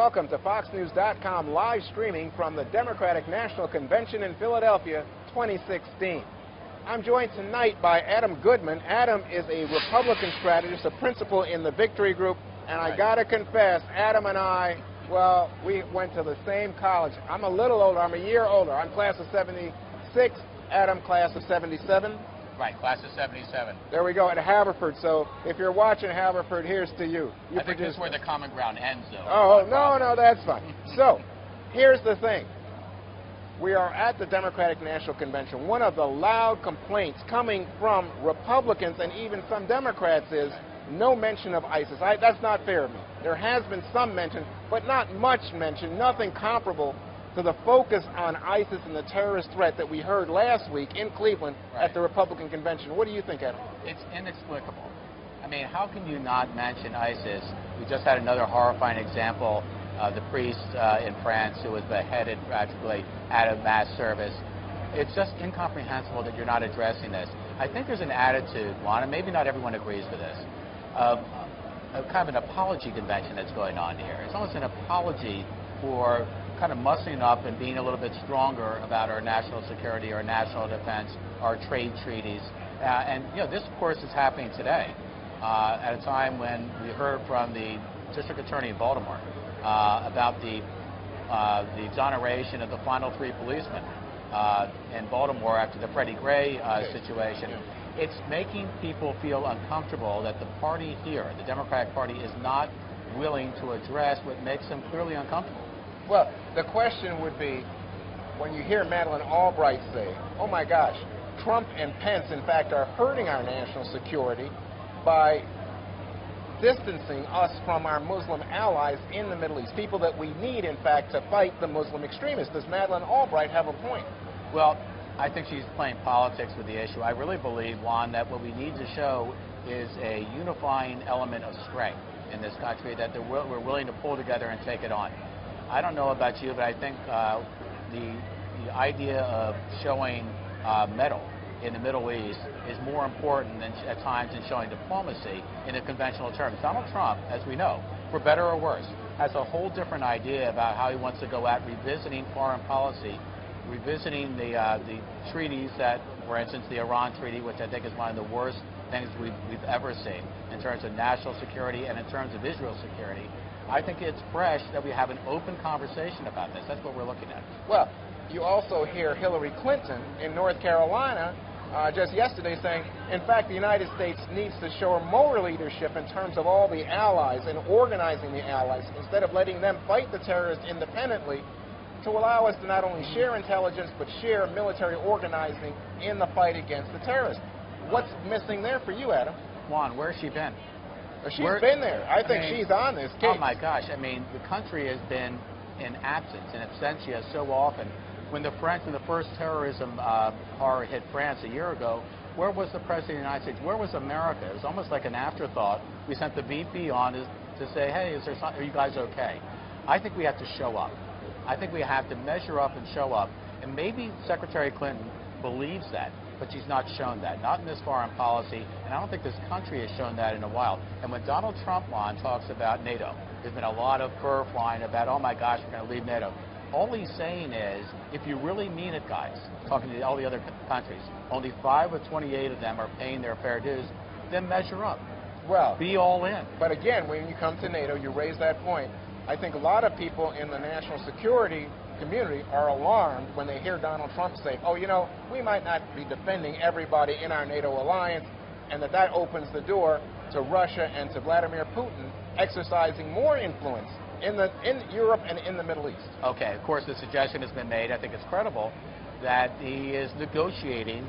welcome to FoxNews.com live streaming from the Democratic National Convention in Philadelphia 2016. I'm joined tonight by Adam Goodman. Adam is a Republican strategist, a principal in the Victory Group, and I gotta confess, Adam and I, well, we went to the same college. I'm a little older, I'm a year older. I'm class of 76, Adam class of 77. Right, class of 77. There we go, at Haverford. So if you're watching Haverford, here's to you. I think this is where the common ground ends, though. Oh, no, that's fine. So, here's the thing. We are at the Democratic National Convention. One of the loud complaints coming from Republicans and even some Democrats is no mention of ISIS. That's not fair to me. There has been some mention, but not much mention, nothing comparable to the focus on ISIS and the terrorist threat that we heard last week in Cleveland at the Republican convention. What do you think, Adam? It's inexplicable. I mean, how can you not mention ISIS? We just had another horrifying example, the priest in France who was beheaded tragically at a mass service. It's just incomprehensible that you're not addressing this. I think there's an attitude, Juan, and maybe not everyone agrees with this, of kind of an apology convention that's going on here. It's almost an apology for kind of muscling up and being a little bit stronger about our national security, our national defense, our trade treaties. And, you know, this, of course, is happening today at a time when we heard from the district attorney in Baltimore about the exoneration of the final 3 policemen in Baltimore after the Freddie Gray situation. It's making people feel uncomfortable that the party here, the Democratic Party, is not willing to address what makes them clearly uncomfortable. Well, the question would be, when you hear Madeleine Albright say, oh my gosh, Trump and Pence, in fact, are hurting our national security by distancing us from our Muslim allies in the Middle East, people that we need, in fact, to fight the Muslim extremists. Does Madeleine Albright have a point? Well, I think she's playing politics with the issue. I really believe, Juan, that what we need to show is a unifying element of strength in this country, that we're willing to pull together and take it on. I don't know about you, but I think the idea of showing mettle in the Middle East is more important than at times than showing diplomacy in the conventional terms. Donald Trump, as we know, for better or worse, has a whole different idea about how he wants to go at revisiting foreign policy, revisiting the treaties that, for instance, the Iran treaty, which I think is one of the worst things we've ever seen in terms of national security and in terms of Israel's security. I think it's fresh that we have an open conversation about this. That's what we're looking at. Well, you also hear Hillary Clinton in North Carolina just yesterday saying, in fact, the United States needs to show more leadership in terms of all the allies and organizing the allies instead of letting them fight the terrorists independently, to allow us to not only share intelligence but share military organizing in the fight against the terrorists. What's missing there for you, Adam? Juan, where's she been? She's been there. I think she's on this case. Oh, my gosh. I mean, the country has been in absence, in absentia, so often. When the French, when the first terrorism horror hit France a year ago, where was the President of the United States? Where was America? It was almost like an afterthought. We sent the VP on to say, hey, are you guys okay? I think we have to show up. I think we have to measure up and show up. And maybe Secretary Clinton believes that, but she's not shown that, not in this foreign policy, and I don't think this country has shown that in a while. And when Donald Trump, Juan, talks about NATO, there's been a lot of fur flying about, oh my gosh, we're going to leave NATO. All he's saying is, if you really mean it, guys, talking to all the other countries, only 5 of 28 of them are paying their fair dues, then measure up. Well, be all in. But again, when you come to NATO, you raise that point. I think a lot of people in the national security community are alarmed when they hear Donald Trump say, oh, you know, we might not be defending everybody in our NATO alliance, and that opens the door to Russia and to Vladimir Putin exercising more influence in Europe and in the Middle East. Okay, of course, the suggestion has been made, I think it's credible, that he is negotiating,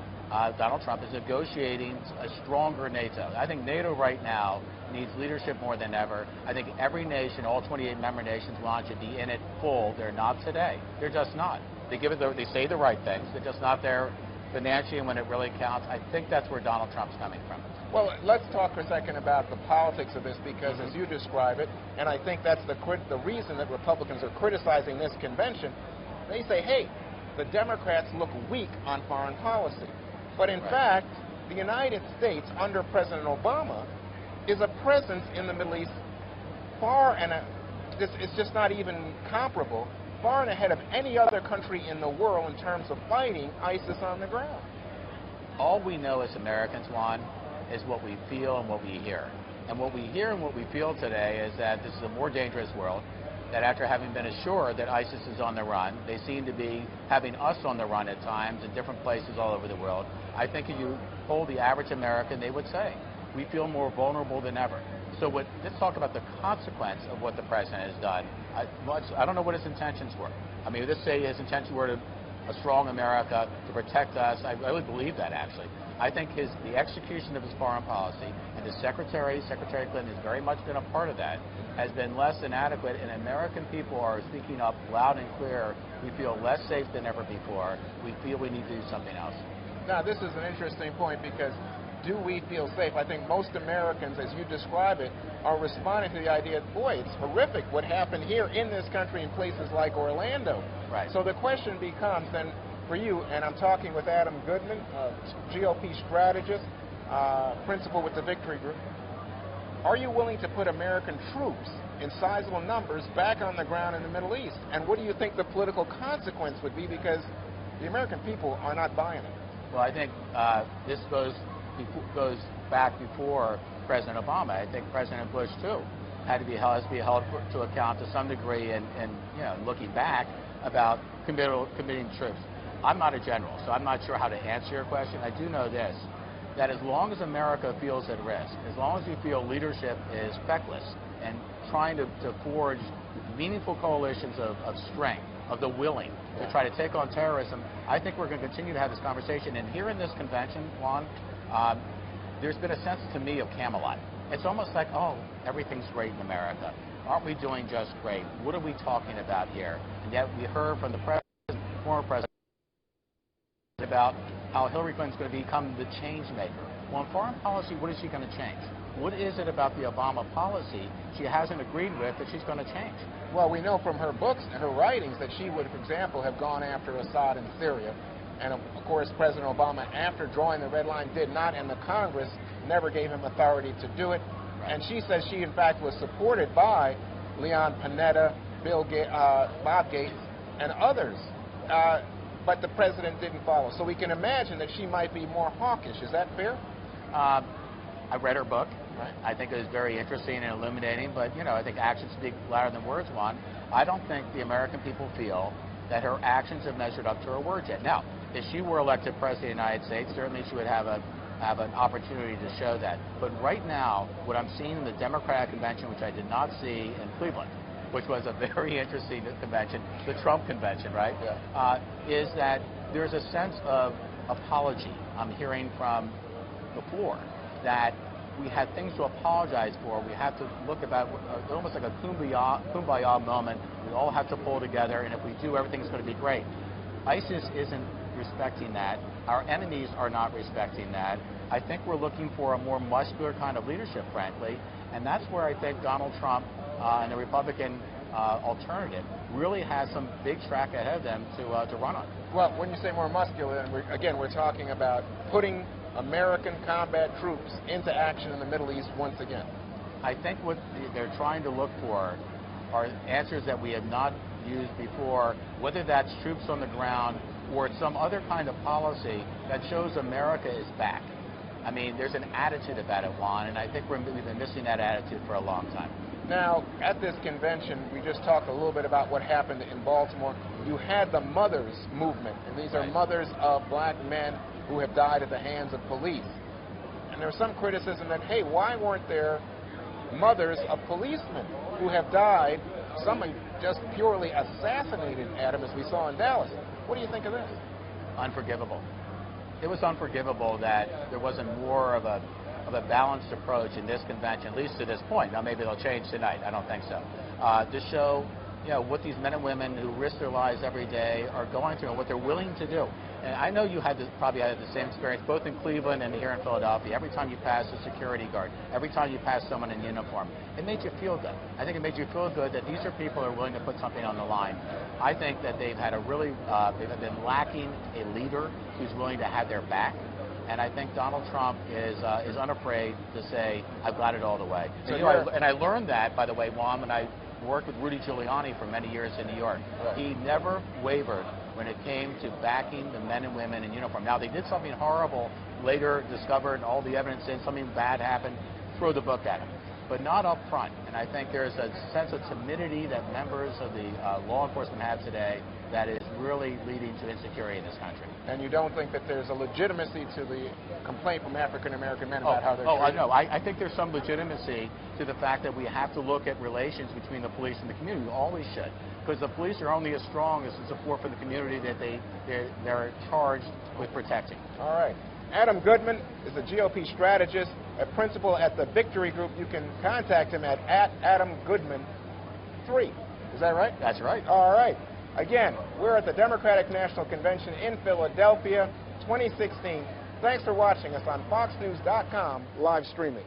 Donald Trump is negotiating a stronger NATO. I think NATO right now needs leadership more than ever. I think every nation, all 28 member nations, should be in it full. They're not today. They're just not. They say the right things. They're just not there financially, and when it really counts. I think that's where Donald Trump's coming from. Well, let's talk for a second about the politics of this, because as you describe it, and I think that's the reason that Republicans are criticizing this convention, they say, hey, the Democrats look weak on foreign policy. But in fact, the United States, under President Obama, is a presence in the Middle East far and it's just not even comparable, far and ahead of any other country in the world in terms of fighting ISIS on the ground. All we know as Americans, Juan, is what we feel and what we hear. And what we hear and what we feel today is that this is a more dangerous world, that after having been assured that ISIS is on the run, they seem to be having us on the run at times in different places all over the world. I think if you poll the average American, they would say, we feel more vulnerable than ever. So let's talk about the consequence of what the president has done. I don't know what his intentions were. I mean, let's say his intentions were to a strong America, to protect us. I really believe that, actually. I think the execution of his foreign policy, and his Secretary Clinton has very much been a part of that, has been less than adequate, and American people are speaking up loud and clear. We feel less safe than ever before. We feel we need to do something else. Now, this is an interesting point, because do we feel safe? I think most Americans, as you describe it, are responding to the idea, boy, it's horrific what happened here in this country in places like Orlando. Right. So the question becomes then for you, and I'm talking with Adam Goodman, GOP strategist, principal with the Victory Group. Are you willing to put American troops in sizable numbers back on the ground in the Middle East? And what do you think the political consequence would be? Because the American people are not buying it. Well, I think this goes back before President Obama. I think President Bush, too, has to be held to account to some degree, and looking back about committing troops. I'm not a general, so I'm not sure how to answer your question. I do know this, that as long as America feels at risk, as long as we feel leadership is feckless and trying to forge meaningful coalitions of strength, of the willing to try to take on terrorism, I think we're going to continue to have this conversation. And here in this convention, Juan, there's been a sense to me of Camelot. It's almost like, oh, everything's great in America. Aren't we doing just great? What are we talking about here? And yet we heard from the former president, about how Hillary Clinton's going to become the change maker. Well, in foreign policy, what is she going to change? What is it about the Obama policy she hasn't agreed with that she's going to change? Well, we know from her books and her writings that she would, for example, have gone after Assad in Syria. And, of course, President Obama, after drawing the red line, did not, and the Congress never gave him authority to do it. Right. And she says she, in fact, was supported by Leon Panetta, Bob Gates, and others. But the president didn't follow. So we can imagine that she might be more hawkish. Is that fair? I read her book. Right. I think it was very interesting and illuminating, but, I think actions speak louder than words, Juan. I don't think the American people feel that her actions have measured up to her words yet. Now, if she were elected president of the United States, certainly she would have an opportunity to show that. But right now, what I'm seeing in the Democratic convention, which I did not see in Cleveland, which was a very interesting convention, the Trump convention, right? Yeah. Is that there's a sense of apology. I'm hearing from the floor that we had things to apologize for. We have to look about almost like a Kumbaya moment. We all have to pull together, and if we do, everything's going to be great. ISIS isn't respecting that. Our enemies are not respecting that. I think we're looking for a more muscular kind of leadership, frankly, and that's where I think Donald Trump and the Republican alternative really has some big track ahead of them to run on. Well, when you say more muscular, and we're talking about putting American combat troops into action in the Middle East once again. I think what they're trying to look for are answers that we have not used before, whether that's troops on the ground or some other kind of policy that shows America is back. I mean, there's an attitude about it, Juan, and I think we've been missing that attitude for a long time. Now, at this convention, we just talked a little bit about what happened in Baltimore. You had the Mothers Movement, and these are mothers of black men who have died at the hands of police. And there was some criticism that, hey, why weren't there mothers of policemen who have died, some just purely assassinated, Adam, as we saw in Dallas? What do you think of this? Unforgivable. It was unforgivable that there wasn't more of a balanced approach in this convention, at least to this point. Now, maybe they'll change tonight. I don't think so. To show, what these men and women who risk their lives every day are going through and what they're willing to do. And I know you probably had the same experience, both in Cleveland and here in Philadelphia. Every time you pass a security guard, every time you pass someone in uniform, it made you feel good. I think it made you feel good that these are people who are willing to put something on the line. I think that they've had they've been lacking a leader who's willing to have their back. And I think Donald Trump is unafraid to say, I've got it all the way. And I learned that, by the way, Juan, when I worked with Rudy Giuliani for many years in New York. Right. He never wavered when it came to backing the men and women in uniform. Now, they did something horrible, later discovered all the evidence saying something bad happened, throw the book at him, but not up front. And I think there's a sense of timidity that members of the law enforcement have today that is really leading to insecurity in this country. And you don't think that there's a legitimacy to the complaint from African-American men about how they're treated? No. I think there's some legitimacy to the fact that we have to look at relations between the police and the community. We always should. Because the police are only as strong as the support for the community that they're charged with protecting. All right. Adam Goodman is a GOP strategist, a principal at the Victory Group. You can contact him at AdamGoodman3. Is that right? That's right. All right. Again, we're at the Democratic National Convention in Philadelphia, 2016. Thanks for watching us on FoxNews.com live streaming.